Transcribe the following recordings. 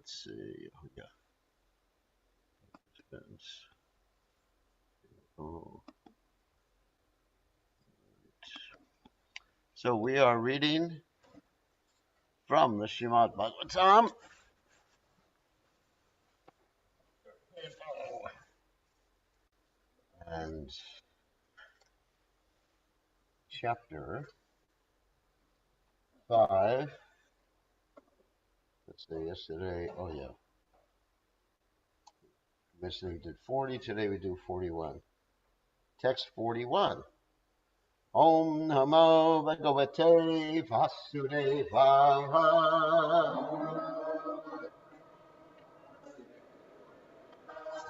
let's see. Oh, yeah. Oh. So we are reading from the Srimad Bhagavatam. And chapter 5. Let's see, yesterday, oh yeah. Yesterday we did 40, today we do 41. Text 41. Om Namo Bhagavate Vasudevaya.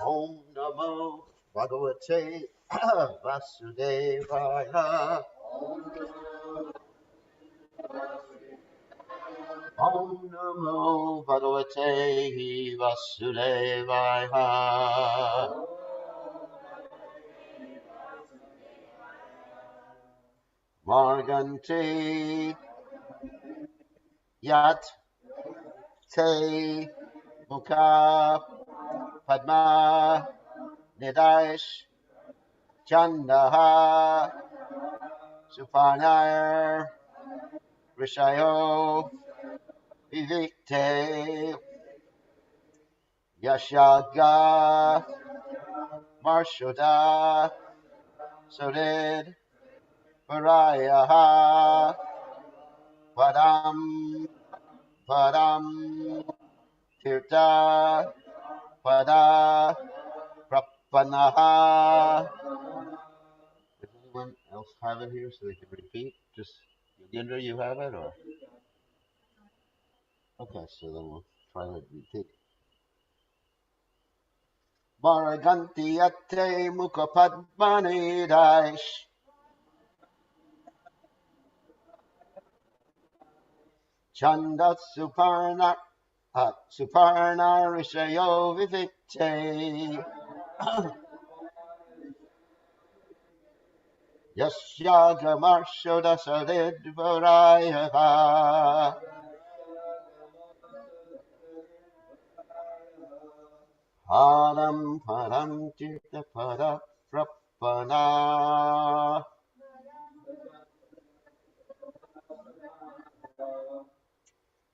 Om Namo Bhagavate Vasudevaya. Om Namo Bhagavate Vasudevaya. Margante Yat Te Mukha Padma Nidash Chandaha Supanayar Rishayo Vivikte Yashaga Marshoda Sodid Parayaha Padam Padam Tirtha Pada Prapanaha. Does anyone else have it here so they can repeat? Just Yogendra, you have it, or? Okay, so then we'll try to repeat. Maraganti ate mukapadmani daish. Chanda Suparna Suparna Rishayo Vivikte Yasyaga Marshoda Sadid Varayava Param Param Tirtha Pada Prapana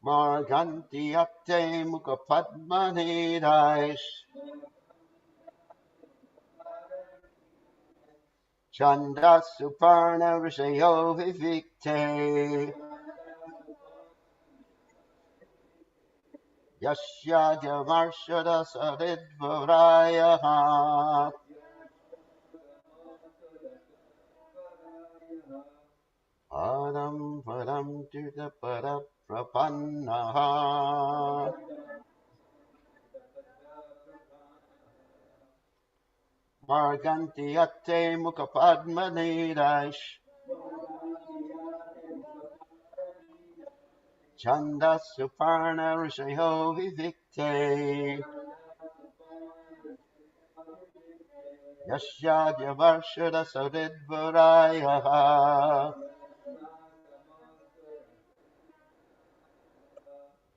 Marganti Ate Mukapadmani Daish Chanda Suparna Rishayo Vivikte Yasyaga Marshoda Sadid Varayava Padam Padam Tirtha Pada Prapannaha Marganti Ate Mukapadmani Daish Chanda Suparna Rishayo Vivikte Yashyadya Varshada Sodid Varayaha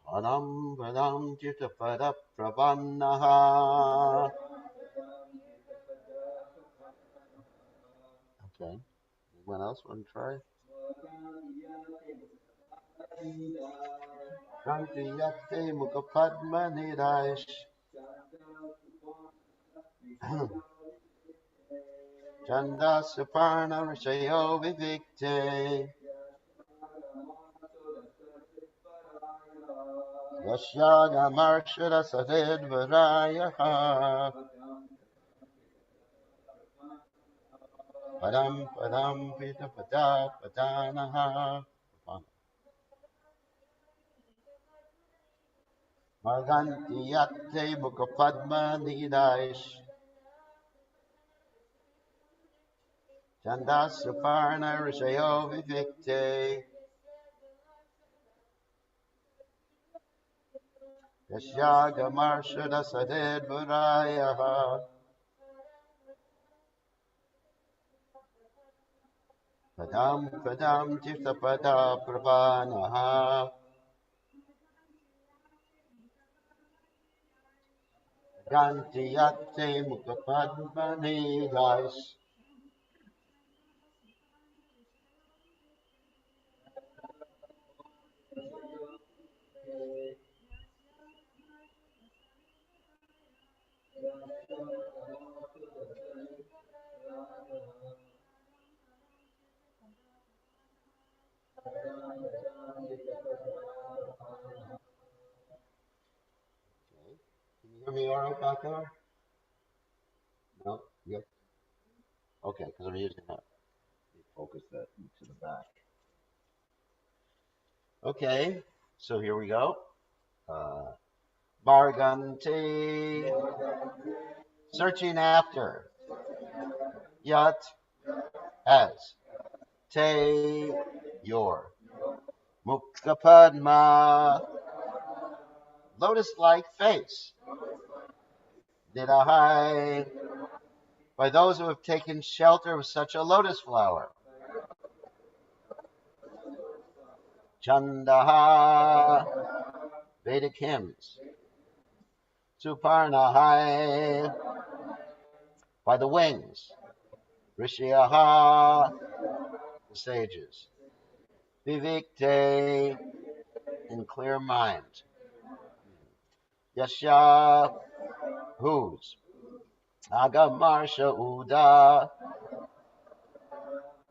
Padam Padam Tirtha Pada Prapannaha. Okay. Anyone else want to try? Ganti Yate Mukapadmani Daish Chanda Suparna Rishayo Vivikte Yasyaga Marshada Sadid Varayaha Padam Padam Pita Pada Padanaha Marganti Yate Mukapadmani Daish Chanda Suparna Rishayo Vivikte Yasyaga Marshada Sadid Varayaha Padam Padam Tirtha Pada Pravanaha. Ganti Yate Mukapadmani, guys. Okay. Can you hear me all right back there? No? Yep. Okay, because I'm using that. Let me focus that to the back. Okay, so here we go. Uh, Barganti, searching after, yat, as, te, your, muktapadma, lotus-like face, nidahai, by those who have taken shelter of such a lotus flower, chandaha, Vedic hymns, suparnahai, by the wings, rishiyaha, the sages, vivikte, in clear mind, yasha, whose, agamarsha uda,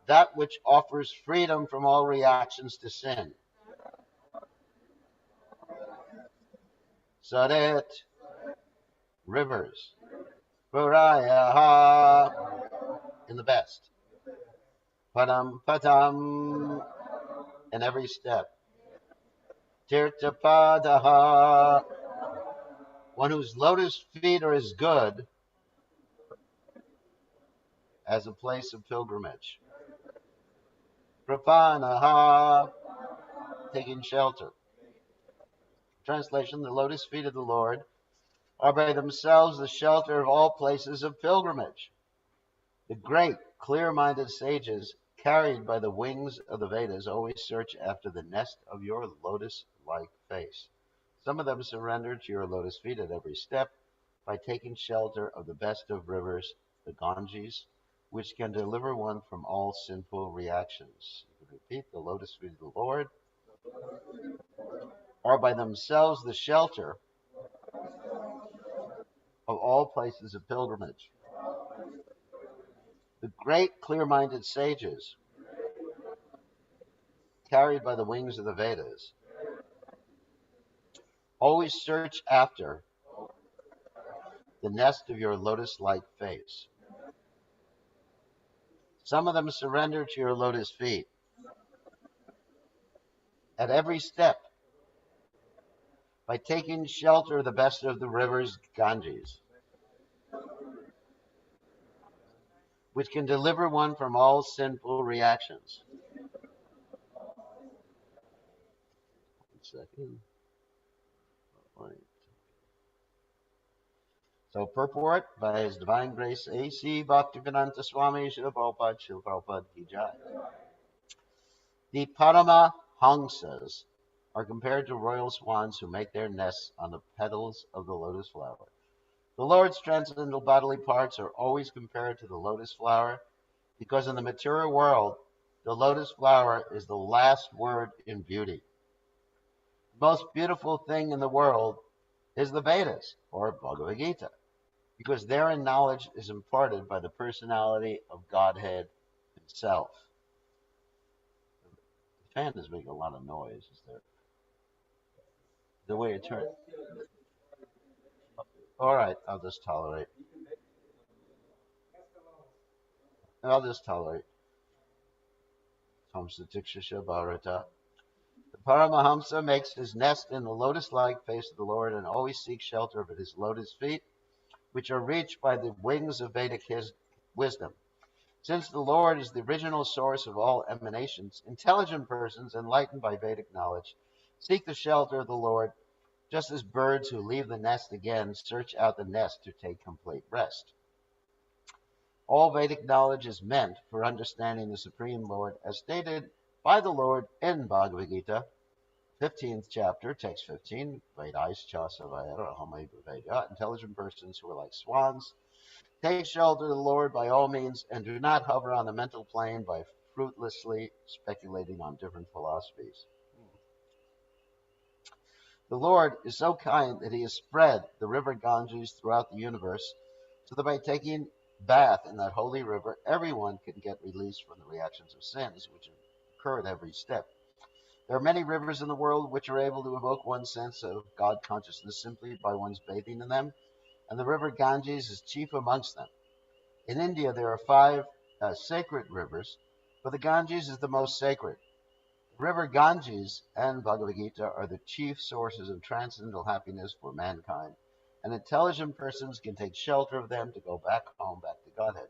that which offers freedom from all reactions to sin, saret, rivers, purayaha, in the best, padam padam, in every step, tirtapadaha, one whose lotus feet are as good as a place of pilgrimage, prapanaha, taking shelter. Translation: the lotus feet of the Lord are by themselves the shelter of all places of pilgrimage. The great, clear-minded sages, carried by the wings of the Vedas, always search after the nest of your lotus-like face. Some of them surrender to your lotus feet at every step by taking shelter of the best of rivers, the Ganges, which can deliver one from all sinful reactions. You can repeat: the lotus feet of the Lord are by themselves the shelter of all places of pilgrimage. The great clear-minded sages, carried by the wings of the Vedas, always search after the nest of your lotus-like face. Some of them surrender to your lotus feet at every step by taking shelter of the best of the rivers, Ganges, which can deliver one from all sinful reactions. 1 second. Right. So purport by His Divine Grace A.C. Bhaktivedanta Swami Srila Prabhupada Srila Prabhupada Ki Jai. The Paramahamsas are compared to royal swans who make their nests on the petals of the lotus flower. The Lord's transcendental bodily parts are always compared to the lotus flower because in the material world, the lotus flower is the last word in beauty. The most beautiful thing in the world is the Vedas, or Bhagavad Gita, because therein knowledge is imparted by the personality of Godhead Himself. The fan is making a lot of noise. Is there the way it turns? All right, I'll just tolerate. I'll just tolerate. Hamsa Diksha Bharata. The Paramahamsa makes his nest in the lotus-like face of the Lord and always seeks shelter at his lotus feet, which are reached by the wings of Vedic wisdom. Since the Lord is the original source of all emanations, intelligent persons enlightened by Vedic knowledge seek the shelter of the Lord, just as birds who leave the nest again search out the nest to take complete rest. All Vedic knowledge is meant for understanding the Supreme Lord, as stated by the Lord in Bhagavad Gita 15th chapter, text 15, intelligent persons who are like swans. Take shelter of the Lord by all means, and do not hover on the mental plane by fruitlessly speculating on different philosophies. The Lord is so kind that he has spread the river Ganges throughout the universe, so that by taking bath in that holy river, everyone can get released from the reactions of sins which occur at every step. There are many rivers in the world which are able to evoke one's sense of God consciousness simply by one's bathing in them, and the river Ganges is chief amongst them. In India, there are 5 sacred rivers, but the Ganges is the most sacred. The river Ganges and Bhagavad Gita are the chief sources of transcendental happiness for mankind, and intelligent persons can take shelter of them to go back home, back to Godhead.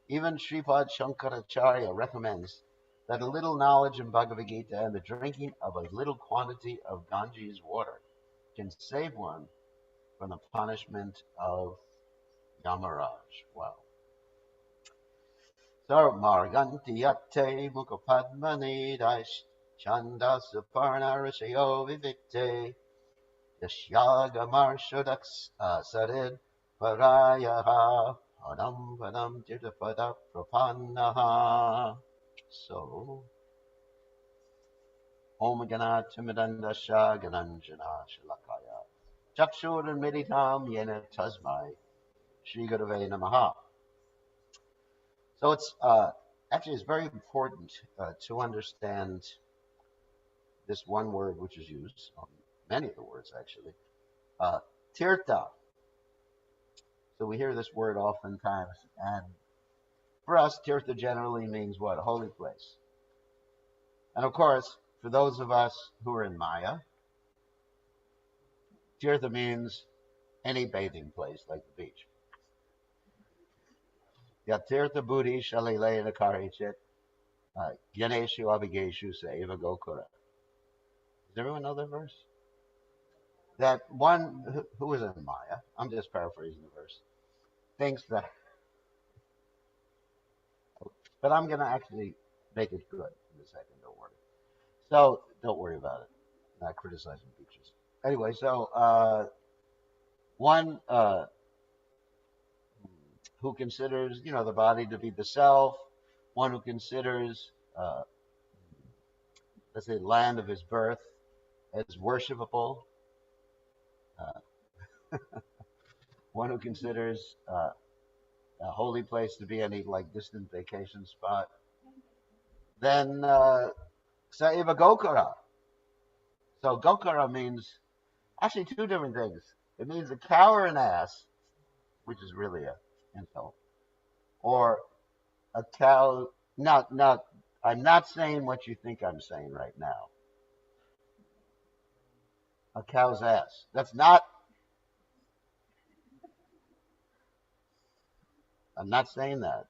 Even Sripad Shankaracharya recommends that a little knowledge in Bhagavad Gita and the drinking of a little quantity of Ganges water can save one from the punishment of Yamaraj. Wow. Sarmarganti yatte mukapadmani daish chandasa parna rishayo vivikte yashyagamar shodaks sarid parayaha padam padam tirtapada prapannaha. So, Om Gana Timidandasha Gananjana Shalakaya Chakshur Meditam Yena Tasmai Shri Gurave Namaha. So it's very important to understand this one word which is used, many of the words actually, tirtha. So we hear this word oftentimes, and for us, tirtha generally means what? A holy place. And of course, for those of us who are in Maya, tirtha means any bathing place like the beach. Yatirtha buddhi shalilena karichit Gyaneshu Abigeshu Seva Gokura. Does everyone know that verse? That one who is in Maya, I'm just paraphrasing the verse, thinks that, but I'm going to actually make it good in a second, don't worry. So, don't worry about it. Not criticizing beaches. Anyway, so one who considers, the body to be the self, one who considers, let's say, the land of his birth as worshipable, one who considers a holy place to be any like distant vacation spot, then Saiva Gokara. So Gokara means actually 2 different things. It means a cow or an ass, which is really an insult, or a cow. I'm not saying what you think I'm saying right now. A cow's ass. That's not. I'm not saying that.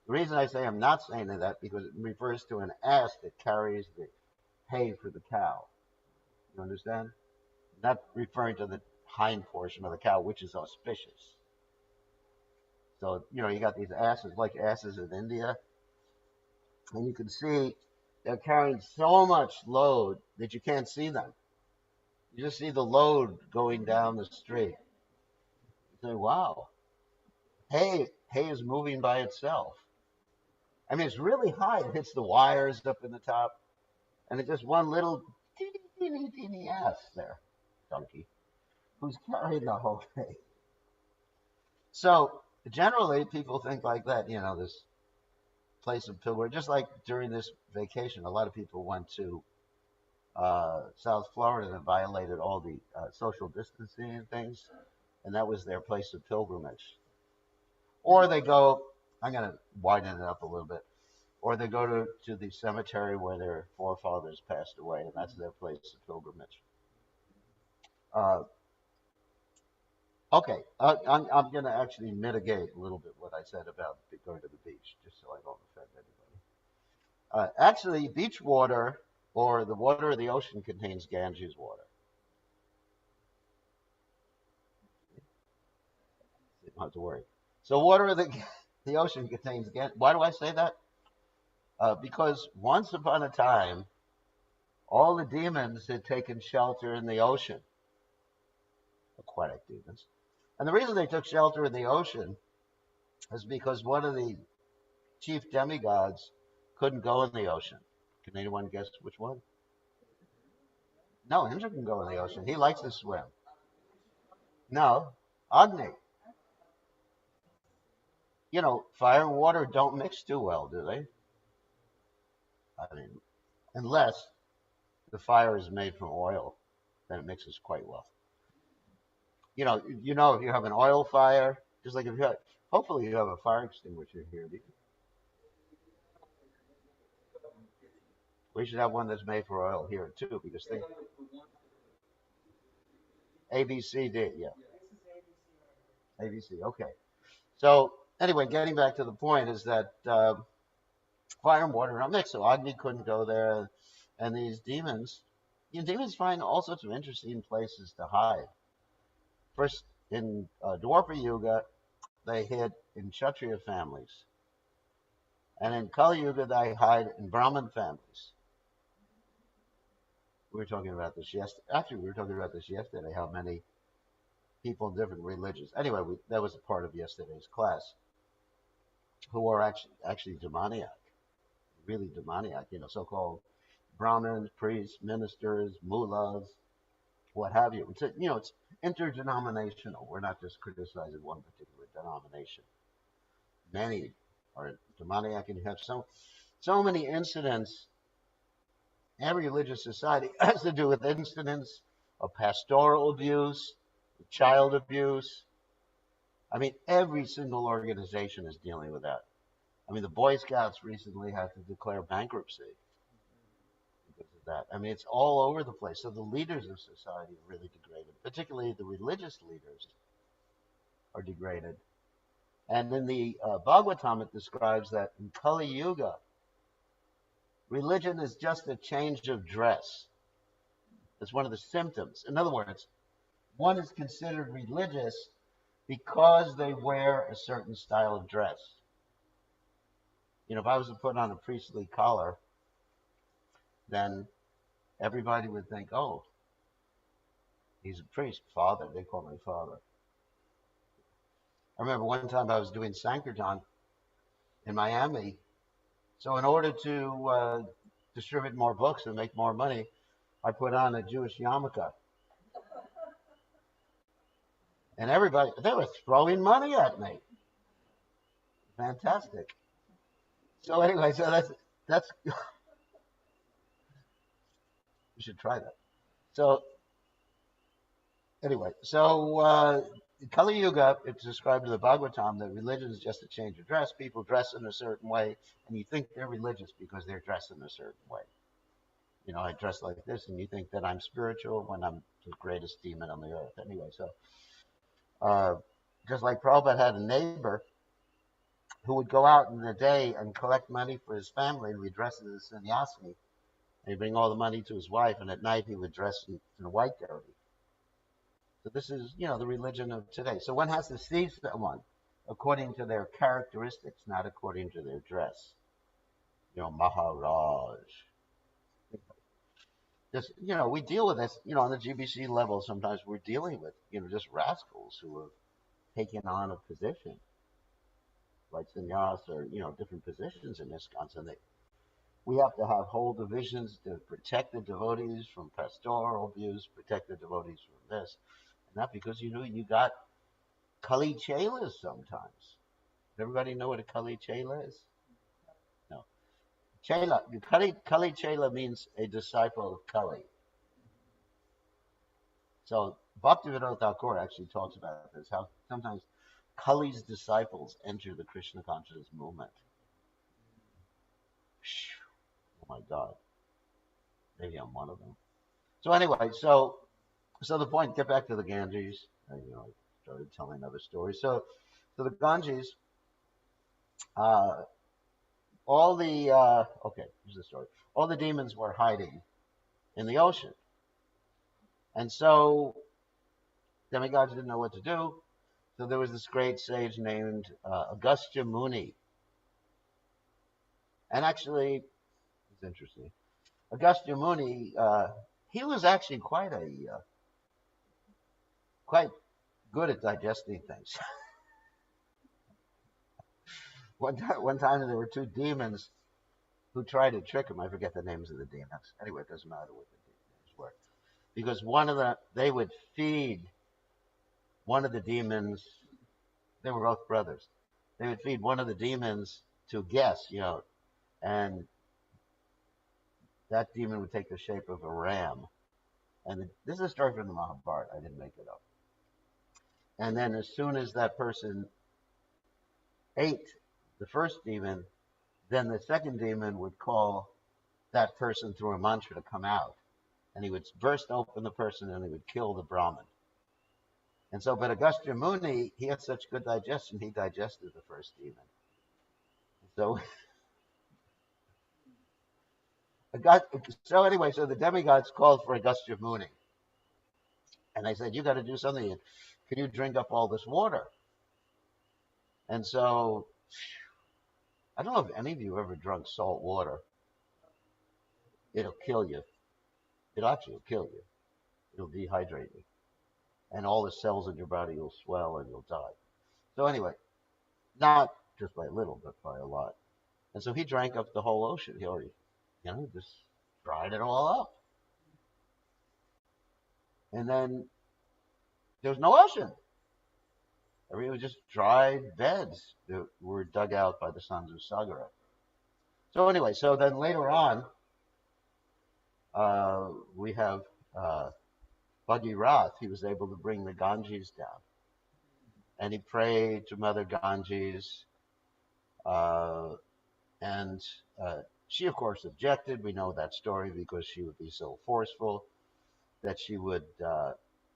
The reason I say I'm not saying that because it refers to an ass that carries the hay for the cow. You understand? Not referring to the hind portion of the cow, which is auspicious. So, you got these asses, like asses in India, and you can see they're carrying so much load that you can't see them. You just see the load going down the street. You say, wow, hay is moving by itself. I mean, it's really high. It hits the wires up in the top, and it's just one little teeny ass there, donkey, who's carrying the whole thing. So generally, people think like that. This place of pilgrimage, just like during this vacation, a lot of people went to South Florida and violated all the social distancing and things, and that was their place of pilgrimage. Or they go, I'm going to widen it up a little bit, or they go to the cemetery where their forefathers passed away, and that's their place of pilgrimage. Okay, I'm going to actually mitigate a little bit what I said about going to the beach, just so I don't offend anybody. Actually, beach water or the water of the ocean contains Ganges water. You don't have to worry. So water of the ocean contains Ganges. Why do I say that? Because once upon a time, all the demons had taken shelter in the ocean, aquatic demons. And the reason they took shelter in the ocean is because one of the chief demigods couldn't go in the ocean. Can anyone guess which one? No, Indra can go in the ocean. He likes to swim. No, Agni. You know, fire and water don't mix too well, do they? I mean, unless the fire is made from oil, then it mixes quite well. If you have an oil fire, just like if you have, hopefully you have a fire extinguisher here. We should have one that's made for oil here too, because think ABCD, yeah, ABC. Okay. So anyway, getting back to the point is that fire and water are not mixed, so Agni couldn't go there, and these demons, demons find all sorts of interesting places to hide. First, in Dwapara Yuga, they hid in Kshatriya families, and in Kali Yuga, they hide in Brahmin families. We were talking about this yesterday. Actually, we were talking about this yesterday. How many people in different religions? Anyway, that was a part of yesterday's class. Who are actually demoniac, really demoniac. So-called Brahmins, priests, ministers, mullahs, what have you. It's interdenominational. We're not just criticizing one particular denomination. Many are demoniac, and you have so many incidents. Every religious society has to do with incidents of pastoral abuse, child abuse. I mean, every single organization is dealing with that. I mean, the Boy Scouts recently had to declare bankruptcy because of that. I mean, it's all over the place. So the leaders of society are really degraded, particularly the religious leaders are degraded. And in the Bhagavatam, it describes that in Kali Yuga, religion is just a change of dress. It's one of the symptoms. In other words, one is considered religious because they wear a certain style of dress. If I was to put on a priestly collar, then everybody would think, oh, he's a priest, father. They call me father. I remember one time I was doing Sankirtan in Miami. So in order to distribute more books and make more money, I put on a Jewish yarmulke. And everybody, they were throwing money at me. Fantastic. So anyway, that's you should try that. So anyway, in Kali Yuga, it's described in the Bhagavatam that religion is just a change of dress. People dress in a certain way, and you think they're religious because they're dressed in a certain way. I dress like this, and you think that I'm spiritual when I'm the greatest demon on the earth. Anyway, just like Prabhupada had a neighbor who would go out in the day and collect money for his family, and he'd dress as a sannyasi, and he'd bring all the money to his wife, and at night he would dress in a white dhoti. So this is, the religion of today. So one has to see someone according to their characteristics, not according to their dress. Maharaj. Just, we deal with this, on the GBC level. Sometimes we're dealing with, just rascals who have taken on a position, like sannyas or, different positions in ISKCON. We have to have whole divisions to protect the devotees from pastoral abuse, protect the devotees from this. And not because, you got Kali Chelas sometimes. Everybody know what a Kali Chela is? No. Chela, Kali Chela means a disciple of Kali. So Bhaktivinoda Thakur actually talks about this, how sometimes Kali's disciples enter the Krishna consciousness movement. Oh my God. Maybe I'm one of them. So anyway, so the point, get back to the Ganges. I started telling another story. So the Ganges, here's the story. All the demons were hiding in the ocean. And so demigods didn't know what to do. So there was this great sage named Agastya Muni. And actually, it's interesting. Agastya Muni, he was actually quite good at digesting things. One time there were two demons who tried to trick him. I forget the names of the demons. Anyway, it doesn't matter what the names were. Because they would feed one of the demons, they were both brothers. They would feed one of the demons to guess, and that demon would take the shape of a ram. And this is a story from the Mahabharata. I didn't make it up. And then as soon as that person ate the first demon, then the second demon would call that person through a mantra to come out. And he would burst open the person and he would kill the Brahmin. And so, but Agastya Muni, he had such good digestion, he digested the first demon. So, so the demigods called for Agastya Muni. And they said, you got to do something. Can you drink up all this water? And so, I don't know if any of you ever drunk salt water. It'll kill you. It'll actually kill you. It'll dehydrate you. And all the cells in your body will swell and you'll die. So anyway, not just by a little, but by a lot. And so he drank up the whole ocean. He already, just dried it all up. And then there was no ocean. Everything was just dried beds that were dug out by the sons of Sagara. So anyway, so then later on, we have Bhagirath. He was able to bring the Ganges down. And he prayed to Mother Ganges. And she, of course, objected. We know that story because she would be so forceful that she would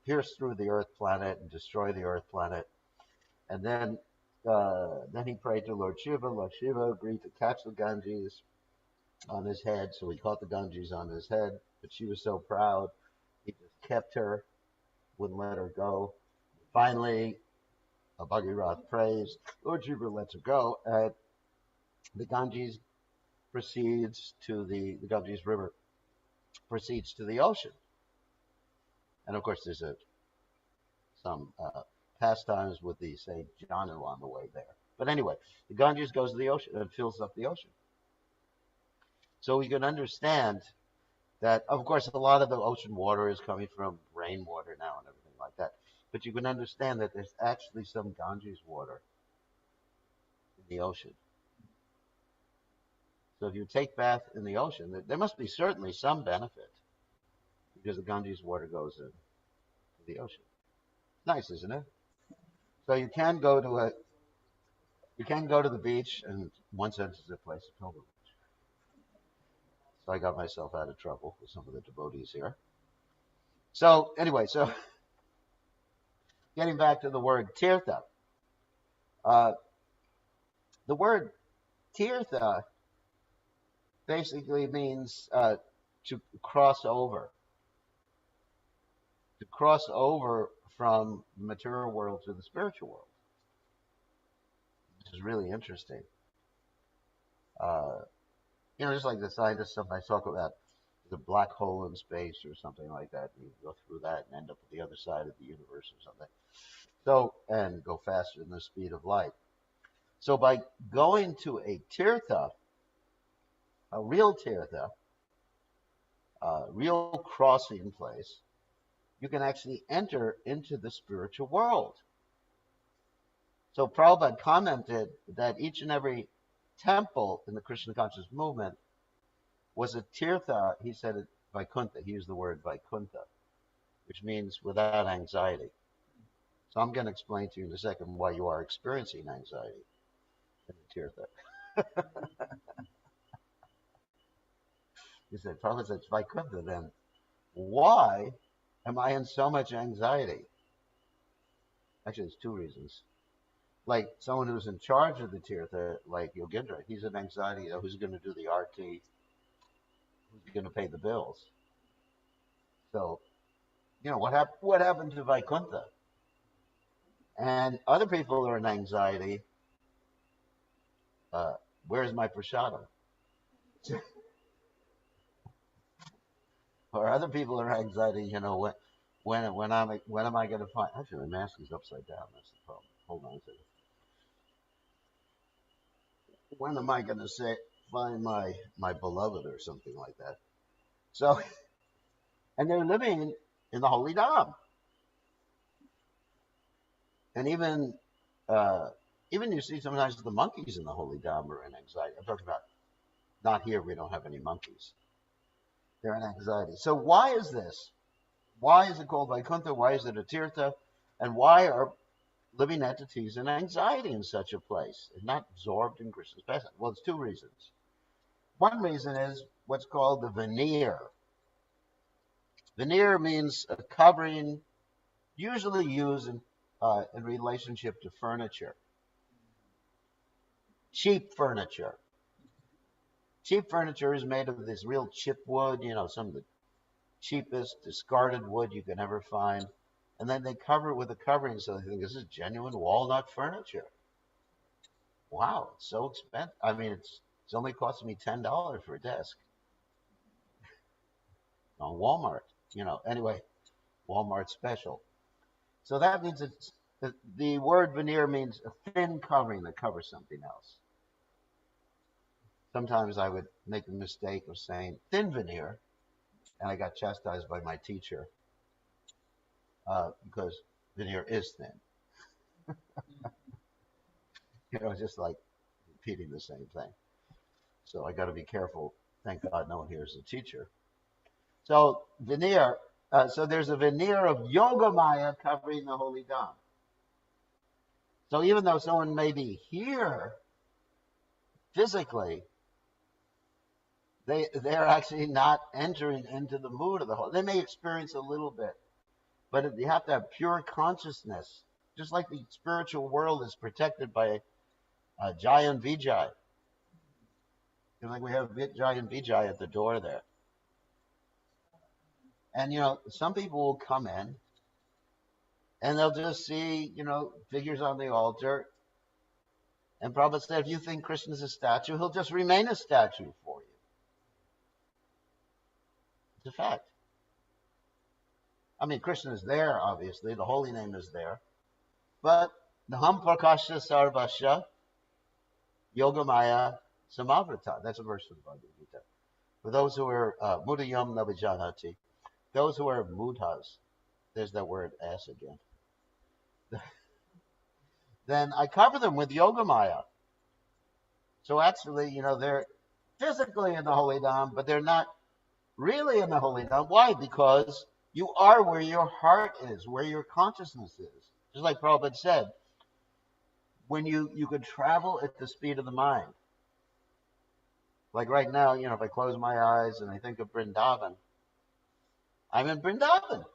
pierce through the Earth planet and destroy the Earth planet. And then he prayed to Lord Shiva. Lord Shiva agreed to catch the Ganges on his head. So he caught the Ganges on his head. But she was so proud, he just kept her, wouldn't let her go. Finally, Bhagirath prays. Lord Shiva lets her go. And the Ganges proceeds to the Ganges River proceeds to the ocean. And of course, there's some pastimes with the Saint Janu on the way there. But anyway, the Ganges goes to the ocean and fills up the ocean. So we can understand that, of course, a lot of the ocean water is coming from rainwater now and everything like that. But you can understand that there's actually some Ganges water in the ocean. So if you take bath in the ocean, there must be certainly some benefit because the Ganges water goes into the ocean. Nice, isn't it? So you can go to the beach, and in one sense it's a place of pilgrimage. So I got myself out of trouble with some of the devotees here. So anyway, so getting back to the word tirtha. The word tirtha basically means to cross over. To cross over from the material world to the spiritual world. Which is really interesting. Just like the scientists sometimes talk about the black hole in space or something like that. And you go through that and end up at the other side of the universe or something. So, and go faster than the speed of light. So by going to a tirtha, a real tirtha, real crossing place, you can actually enter into the spiritual world. So Prabhupada commented that each and every temple in the Krishna conscious movement was a tirtha. He said it Vaikuntha. He used the word Vaikuntha, which means without anxiety. So I'm going to explain to you in a second why you are experiencing anxiety in the tirtha. He said, Prabhupada said, it's Vaikuntha, then why am I in so much anxiety? Actually, there's two reasons. Like someone who's in charge of the tirtha, like Yogendra, he's in anxiety. Who's going to do the arti? Who's going to pay the bills? So, what happened to Vaikuntha? And other people are in anxiety. Where's my prasadam? Or other people are anxiety, when am I going to find? Actually, the mask is upside down. That's the problem. Hold on a second. When am I going to find my beloved or something like that? So, and they're living in the holy Dham, and uh, even you see sometimes the monkeys in the holy Dham are in anxiety. I'm talking about not here. We don't have any monkeys. They're in anxiety. So why is this? Why is it called Vaikuntha? Why is it a Tirtha? And why are living entities in anxiety in such a place and not absorbed in Krishna's presence? Well, there's two reasons. One reason is what's called the veneer. Veneer means a covering, usually used in relationship to furniture. Cheap furniture. Cheap furniture is made of this real chip wood, some of the cheapest discarded wood you can ever find. And then they cover it with a covering so they think this is genuine walnut furniture. Wow, it's so expensive. I mean, it's only costing me $10 for a desk on Walmart. Anyway, Walmart special. So that means the word veneer means a thin covering that covers something else. Sometimes I would make the mistake of saying thin veneer, and I got chastised by my teacher because veneer is thin. Just like repeating the same thing. So I got to be careful. Thank God no one here is a teacher. So veneer. So there's a veneer of Yoga Maya covering the holy Dham. So even though someone may be here physically, they're actually not entering into the mood of the holy. They may experience a little bit, but you have to have pure consciousness. Just like the spiritual world is protected by Jai and Vijay. Like we have Jai and Vijay at the door there. And, some people will come in and they'll just see, figures on the altar. And Prabhupada said, if you think Krishna's a statue, he'll just remain a statue for you. It's a fact. I mean, Krishna is there, obviously. The holy name is there. But Naham Prakasha Sarvasya Yogamaya Samavrata. That's a verse from the Bhagavad Gita. For those who are Mudayam Navijanati, those who are mudhas, there's that word ass again. Then I cover them with Yogamaya. So actually, they're physically in the Holy Dham, but they're not really in the Holy Dham. Why? Because you are where your heart is, where your consciousness is. Just like Prabhupada said, when you could travel at the speed of the mind. Like right now, if I close my eyes and I think of Vrindavan, I'm in Vrindavan.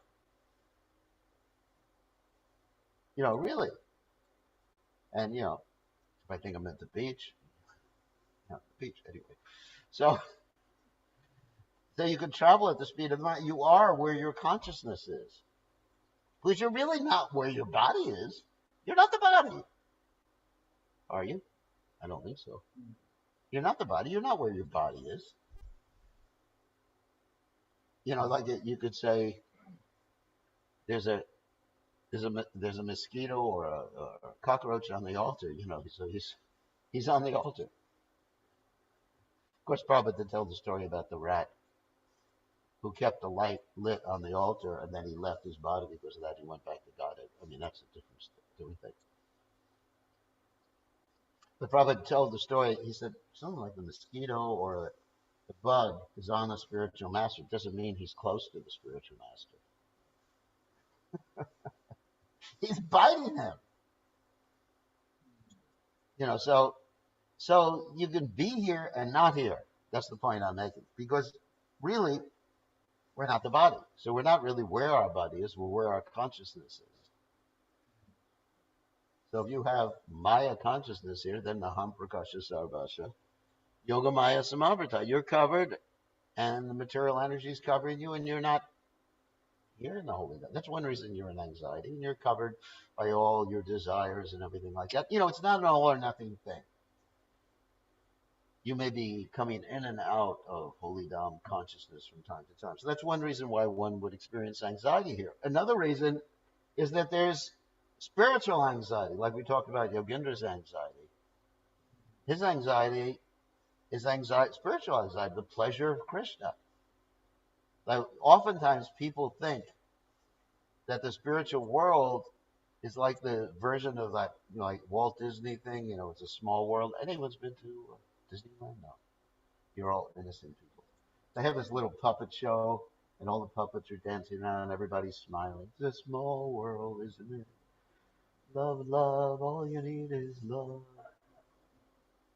Really. And, if I think I'm at the beach, the beach anyway. So you can travel at the speed of the mind. You are where your consciousness is. Because you're really not where your body is. You're not the body. Are you? I don't think so. You're not the body. You're not where your body is. Like you could say, there's a mosquito or a cockroach on the altar. So he's on the altar. Of course, Prabhupada did tell the story about the rat who kept the light lit on the altar, and then he left his body because of that. He went back to God. I mean, that's a different thing. But Prabhupada told the story. He said something like the mosquito or the bug is on the spiritual master. It doesn't mean he's close to the spiritual master. He's biting him. So you can be here and not here. That's the point I'm making. Because really, we're not the body. So we're not really where our body is. We're where our consciousness is. So if you have Maya consciousness here, then Naham Prakasha Sarvasya Yoga Maya Samavrata. You're covered, and the material energy is covering you, and you're not here in the Holy Ghost. That's one reason you're in anxiety, and you're covered by all your desires and everything like that. It's not an all or nothing thing. you may be coming in and out of holy Dham consciousness from time to time. So that's one reason why one would experience anxiety here. Another reason is that there's spiritual anxiety, like we talked about Yogendra's anxiety. His anxiety is anxiety, spiritual anxiety, the pleasure of Krishna. Like, oftentimes people think that the spiritual world is like the version of that, like Walt Disney thing. It's a small world. Anyone's been to Disneyland? No. You're all innocent people. They have this little puppet show, and all the puppets are dancing around, and everybody's smiling. It's a small world, isn't it? Love, love, all you need is love.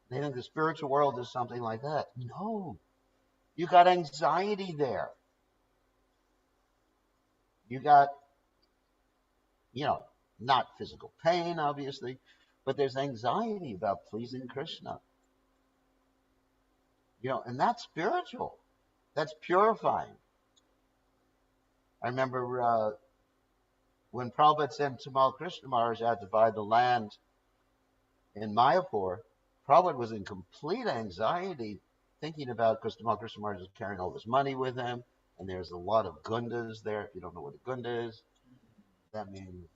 They think the spiritual world is something like that. No. You got anxiety there. You got, not physical pain, obviously, but there's anxiety about pleasing Krishna. And that's spiritual. That's purifying. I remember when Prabhupada sent Tamal Krishna Maharaj out to buy the land in Mayapur, Prabhupada was in complete anxiety thinking about, because Tamal Krishna Maharaj was carrying all this money with him, and there's a lot of gundas there. If you don't know what a gunda is, that means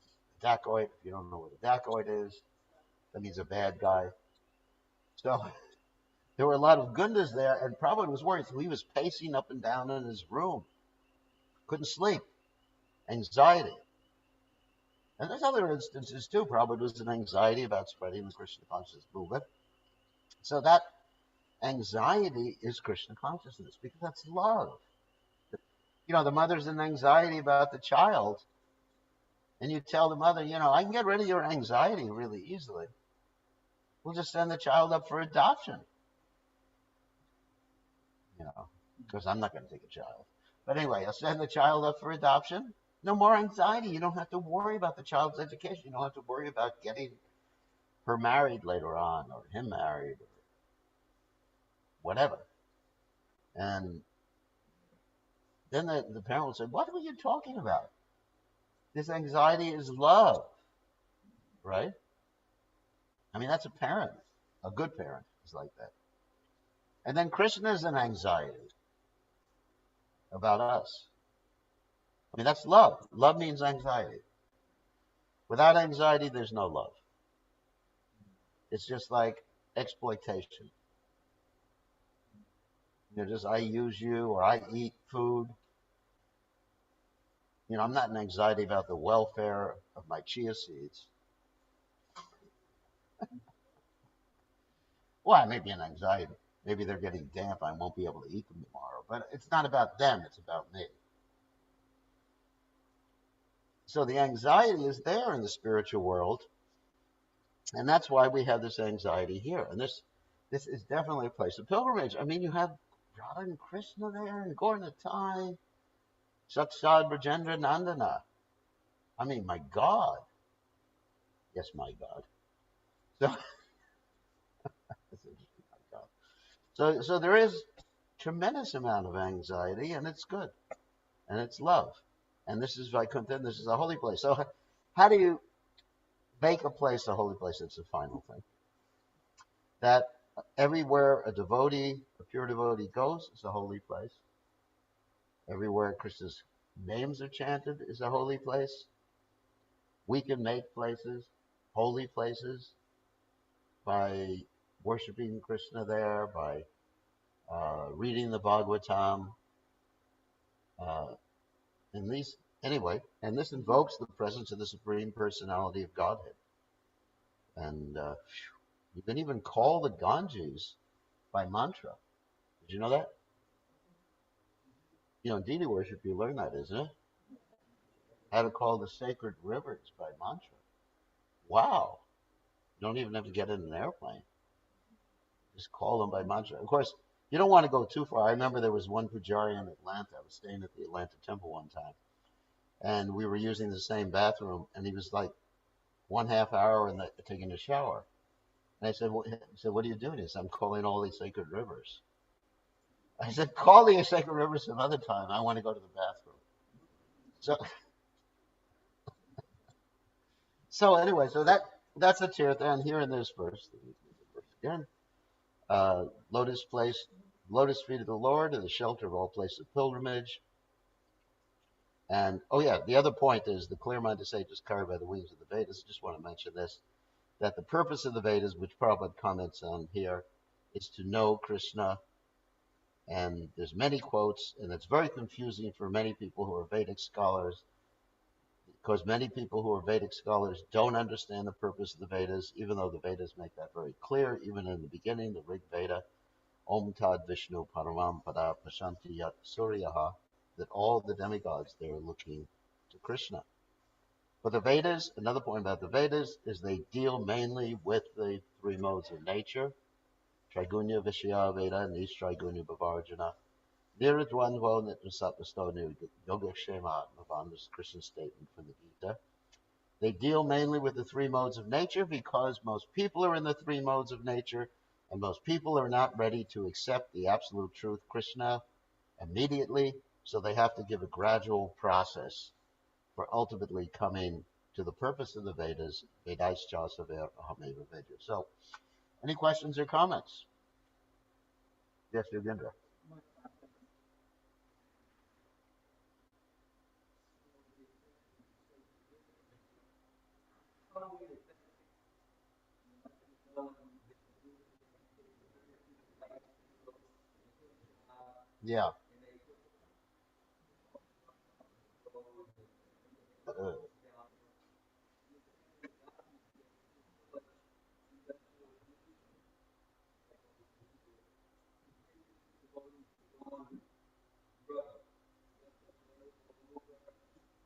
a dacoit. If you don't know what a dacoit is, that means a bad guy. So there were a lot of gundas there, and Prabhupada was worried. So he was pacing up and down in his room. Couldn't sleep. Anxiety. And there's other instances too. Prabhupada was in anxiety about spreading the Krishna consciousness movement. So that anxiety is Krishna consciousness, because that's love. The mother's in anxiety about the child, and you tell the mother, I can get rid of your anxiety really easily. We'll just send the child up for adoption. Because I'm not going to take a child. But anyway, I'll send the child up for adoption. No more anxiety. You don't have to worry about the child's education. You don't have to worry about getting her married later on, or him married, or whatever. And then the parent will say, what were you talking about? This anxiety is love, right? I mean, that's a parent. A good parent is like that. And then Krishna is in anxiety about us. I mean, that's love. Love means anxiety. Without anxiety, there's no love. It's just like exploitation. Just I use you, or I eat food. I'm not in anxiety about the welfare of my chia seeds. Well, I may be in anxiety. Maybe they're getting damp. I won't be able to eat them tomorrow. But it's not about them. It's about me. So the anxiety is there in the spiritual world. And that's why we have this anxiety here. And this is definitely a place of pilgrimage. I mean, you have Radha and Krishna there, and Gauranatai, Satsad Brajendra Nandana. I mean, my God. Yes, my God. So there is tremendous amount of anxiety, and it's good, and it's love, and this is Vaikuntha. This is a holy place. So how do you make a place a holy place? It's the final thing. That everywhere a pure devotee goes, is a holy place. Everywhere Krishna's names are chanted is a holy place. We can make places, holy places, by worshiping Krishna there, by reading the Bhagavatam, and this invokes the presence of the Supreme Personality of Godhead. And you can even call the Ganges by mantra. Did you know that? In deity worship you learn that, isn't it? How to call the sacred rivers by mantra. Wow. You don't even have to get in an airplane. Just call them by mantra. Of course, you don't want to go too far. I remember there was one pujari in Atlanta. I was staying at the Atlanta temple one time, and we were using the same bathroom, and he was like 1/2 hour and taking a shower. And I said, what are you doing? He said, I'm calling all these sacred rivers. I said, call these sacred rivers some other time. I want to go to the bathroom. So anyway, so that's a tirtha, and here in this verse again, lotus place, lotus feet of the Lord, and the shelter of all places of pilgrimage. And oh yeah, the other point is the clear-minded sage is carried by the wings of the Vedas. I just want to mention this, that the purpose of the Vedas, which Prabhupada comments on here, is to know Krishna. And there's many quotes, and it's very confusing for many people who are Vedic scholars, because many people who are Vedic scholars don't understand the purpose of the Vedas, even though the Vedas make that very clear, even in the beginning, the Rig Veda, Om Tad Vishnu Paramam Pada Pashanti Yat Suryaha, that all the demigods, they're looking to Krishna. But the Vedas, another point about the Vedas, is they deal mainly with the three modes of nature, Trigunya Vishya Veda, Nis Trigunya Bhavarjana, Niradvandvo Nitnasapasto Yogakshema Mavan, this Christian statement from the Gita. They deal mainly with the three modes of nature because most people are in the three modes of nature, and most people are not ready to accept the absolute truth, Krishna, immediately, so they have to give a gradual process for ultimately coming to the purpose of the Vedas, Vedaischasaver Ahameva Vedya. So, any questions or comments? Yes, Yogendra. Yeah. Uh,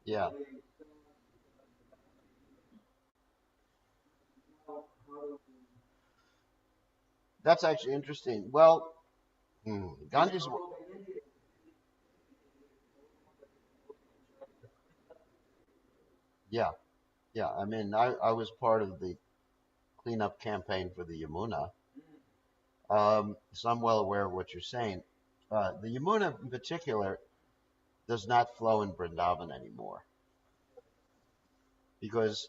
yeah. That's actually interesting. Well, Gandhi's. Yeah, yeah. I mean, I was part of the cleanup campaign for the Yamuna. So I'm well aware of what you're saying. The Yamuna, in particular, does not flow in Vrindavan anymore because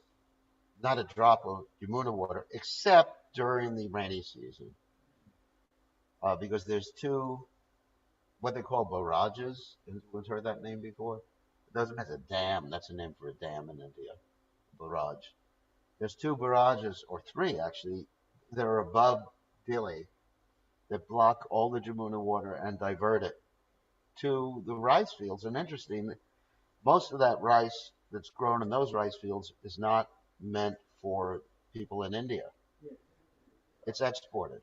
not a drop of Yamuna water, except during the rainy season, because there's two what they call barrages. Anyone's heard that name before? It doesn't mean it's a dam. That's a name for a dam in India. Barrage. There's two barrages, or three actually, that are above Delhi that block all the Jamuna water and divert it to the rice fields. And interesting, most of that rice that's grown in those rice fields is not meant for people in India. It's exported.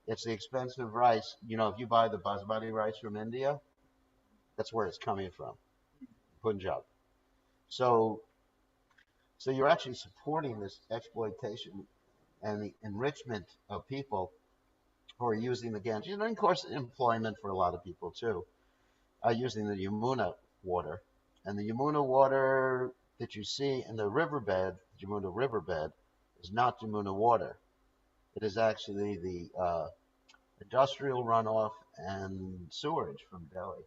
It's the expensive rice. You know, if you buy the basmati rice from India, that's where it's coming from, Punjab. So, so you're actually supporting this exploitation and the enrichment of people who are using the Ganges, and of course, employment for a lot of people too, using the Yamuna water. And the Yamuna water that you see in the riverbed, Yamuna riverbed, is not Yamuna water. It is actually the industrial runoff and sewage from Delhi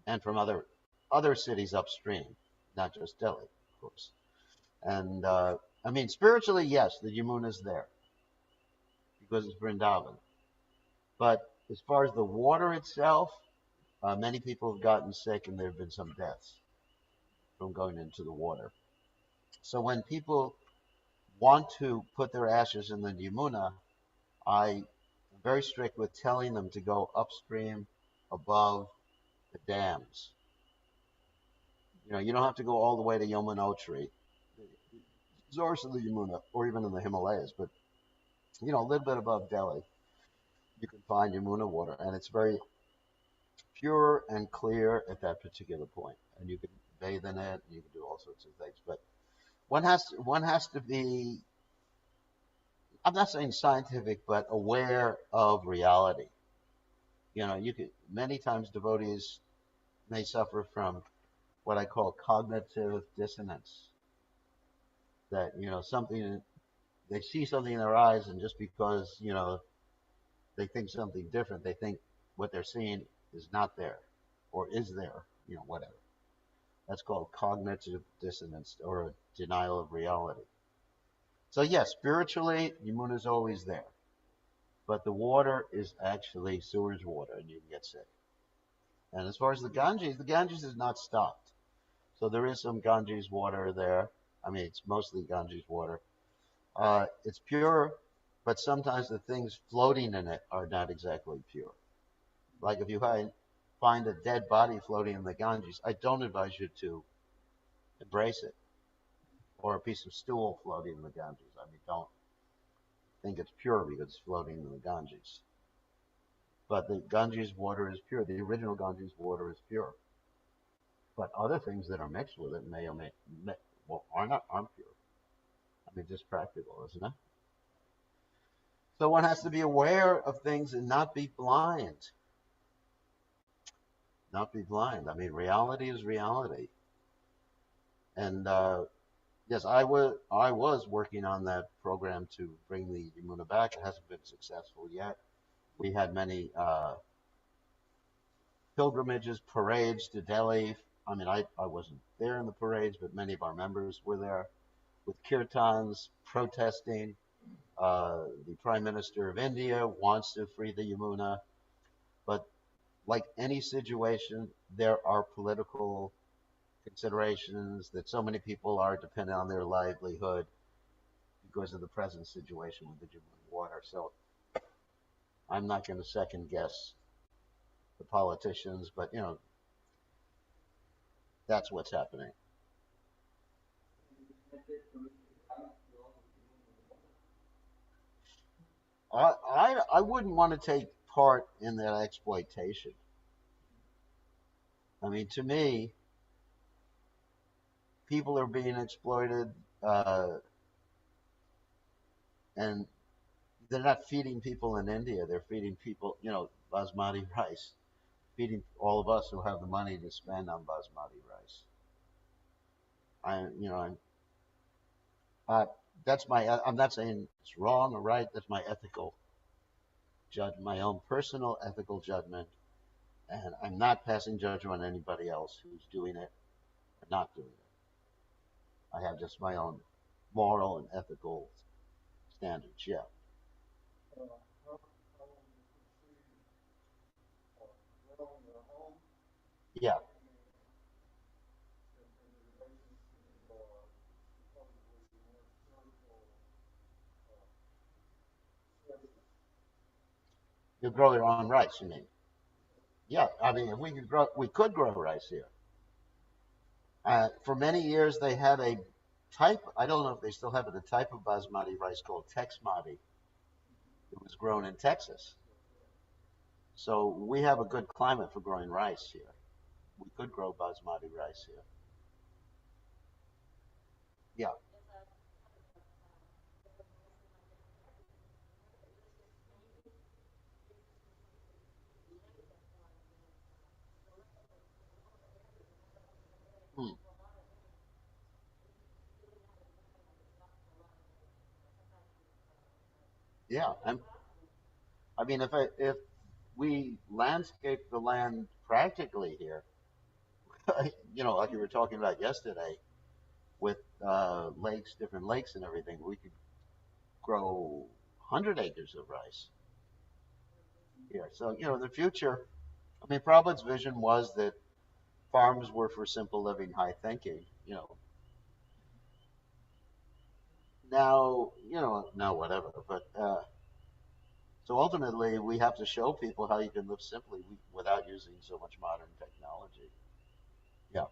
and from other cities upstream, not just Delhi, of course. And I mean, spiritually, yes, the Yamuna is there because it's Vrindavan. But as far as the water itself, many people have gotten sick and there have been some deaths from going into the water. So when people want to put their ashes in the Yamuna, I am very strict with telling them to go upstream above the dams. You know, you don't have to go all the way to Yamunotri, source of the Yamuna, or even in the Himalayas, but you know, a little bit above Delhi, you can find Yamuna water, and it's very pure and clear at that particular point, and you can bathe in it, and you can do all sorts of things. But one has to be, I'm not saying scientific, but aware of reality. You know, you could many times devotees may suffer from what I call cognitive dissonance. That you know something they see something in their eyes, and just because you know they think something different, they think what they're seeing is not there, or is there. You know, whatever. That's called cognitive dissonance or a denial of reality. So yes, spiritually, Yamuna is always there. but the water is actually sewage water, and you can get sick. And as far as the Ganges is not stopped. So there is some Ganges water there. I mean, it's mostly Ganges water. It's pure, but sometimes the things floating in it are not exactly pure. Like if you find a dead body floating in the Ganges, I don't advise you to embrace it. Or a piece of stool floating in the Ganges. I mean, don't think it's pure because it's floating in the Ganges. But the Ganges water is pure. The original Ganges water is pure. But other things that are mixed with it may or well, aren't pure. I mean, just practical, isn't it? So one has to be aware of things and not be blind. Not be blind. I mean, reality is reality. And yes, I was working on that program to bring the Yamuna back. It hasn't been successful yet. We had many pilgrimages, parades to Delhi. I mean, I wasn't there in the parades, but many of our members were there with kirtans protesting. The Prime Minister of India wants to free the Yamuna, but like any situation, there are political considerations that so many people are dependent on their livelihood because of the present situation with the Yamuna water. So I'm not going to second guess the politicians, but that's what's happening. I wouldn't want to take part in that exploitation. I mean, to me, people are being exploited, and they're not feeding people in India. They're feeding people, basmati rice, feeding all of us who have the money to spend on basmati rice. I, you know, I'm, uh, that's my. I'm not saying it's wrong or right. That's my ethical judge, my own personal ethical judgment, and I'm not passing judgment on anybody else who's doing it or not doing it. I have just my own moral and ethical standards. Yeah, yeah, you grow your own rice. You mean? Yeah, I mean, if we could grow rice here. For many years, they had a type. I don't know if they still have it. A type of basmati rice called Texmati. It was grown in Texas, so we have a good climate for growing rice here. We could grow basmati rice here. Yeah, hmm. Yeah. I mean, if we landscape the land practically here, like you were talking about yesterday, with lakes, different lakes and everything, we could grow 100 acres of rice here. So, in the future, I mean, Prabhupada's vision was that farms were for simple living, high thinking. Now whatever. But so ultimately, we have to show people how you can live simply without using so much modern technology. Yeah,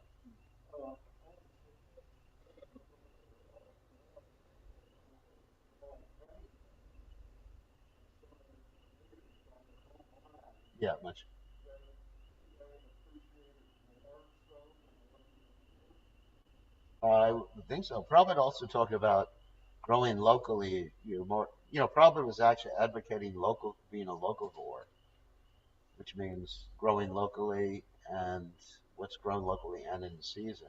yeah, much. I think so. Prabhupada also talked about growing locally. Prabhupada was actually advocating being a locavore, which means growing locally and what's grown locally and in the season.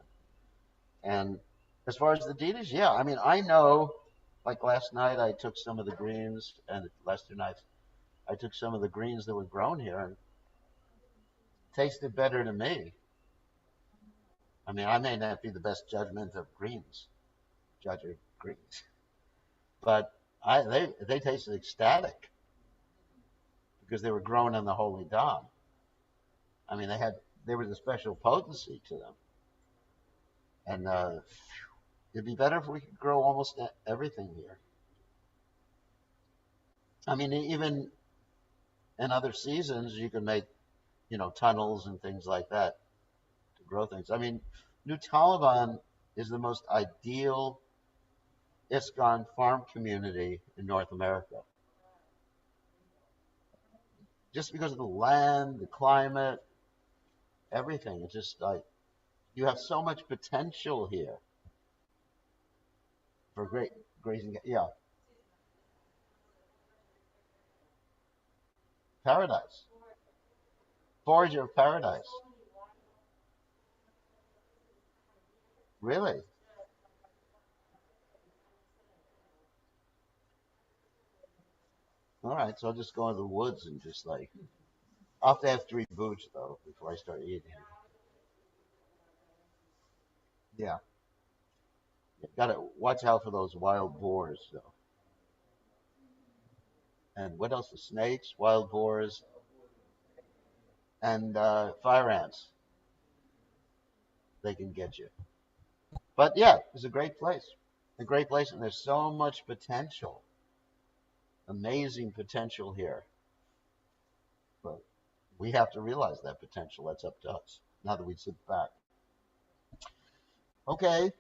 And as far as the deities, yeah, I mean, I know, like last night, I took some of the greens, and last two nights, I took some of the greens that were grown here and tasted better to me. I mean, I may not be the best judgment of judge of greens, but they tasted ecstatic. because they were grown in the holy dham. I mean, there was a special potency to them, and it'd be better if we could grow almost everything here. I mean, even in other seasons, you can make tunnels and things like that to grow things. I mean, New Taliban is the most ideal ISKCON farm community in North America, just because of the land, the climate, everything. It's just like you have so much potential here for great grazing. Yeah, paradise, forager of paradise. Really? All right, so I'll just go into the woods and just like I'll have to have 3 boots though before I start eating. Yeah, gotta watch out for those wild boars though. And what else? The snakes, wild boars, and fire ants. They can get you. But yeah, it's a great place, and there's so much potential, amazing potential here. But we have to realize that potential. That's up to us. Now that we sit back. Okay, I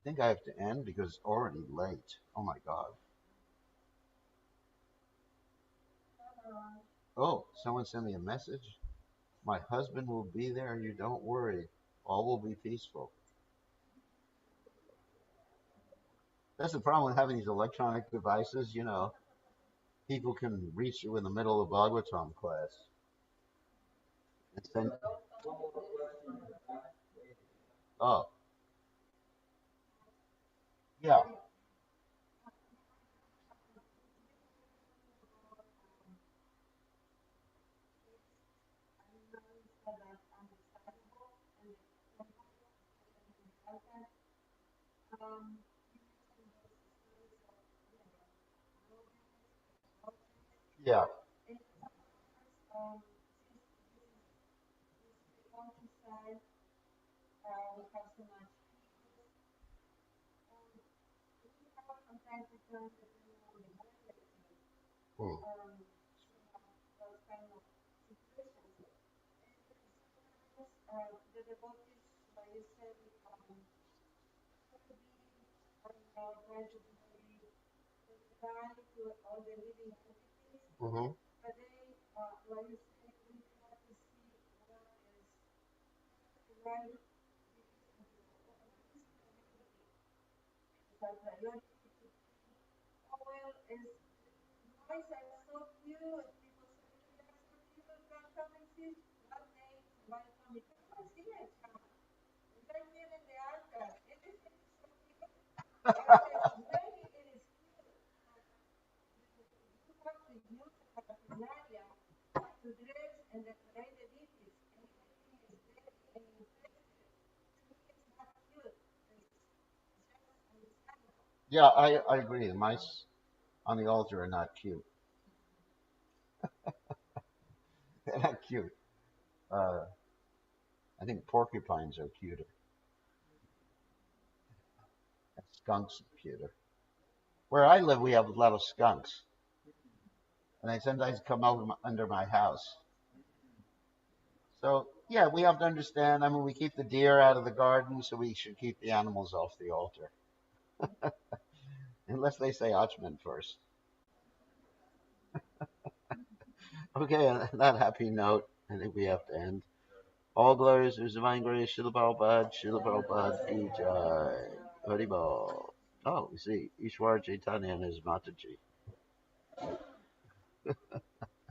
think I have to end because it's already late. Oh my God. Oh, someone sent me a message. My husband will be there. You don't worry. All will be peaceful. That's the problem with having these electronic devices. People can reach you in the middle of Bhagavatam class. And send, oh, yeah, yeah, mm, hmm, yeah. I agree. The mice on the altar are not cute. They're not cute. Uh, I think porcupines are cuter. And skunks are cuter. Where I live, we have a lot of skunks, and they sometimes come over under my house. So yeah, we have to understand. I mean, we keep the deer out of the garden, so we should keep the animals off the altar, unless they say Achman first. Okay, on that happy note, I think we have to end. All glories to His Divine Grace, Srila Prabhupada, Srila Prabhupada Ki Jai. Haribol. Oh, we see Ishwar Chaitanya and his Mataji.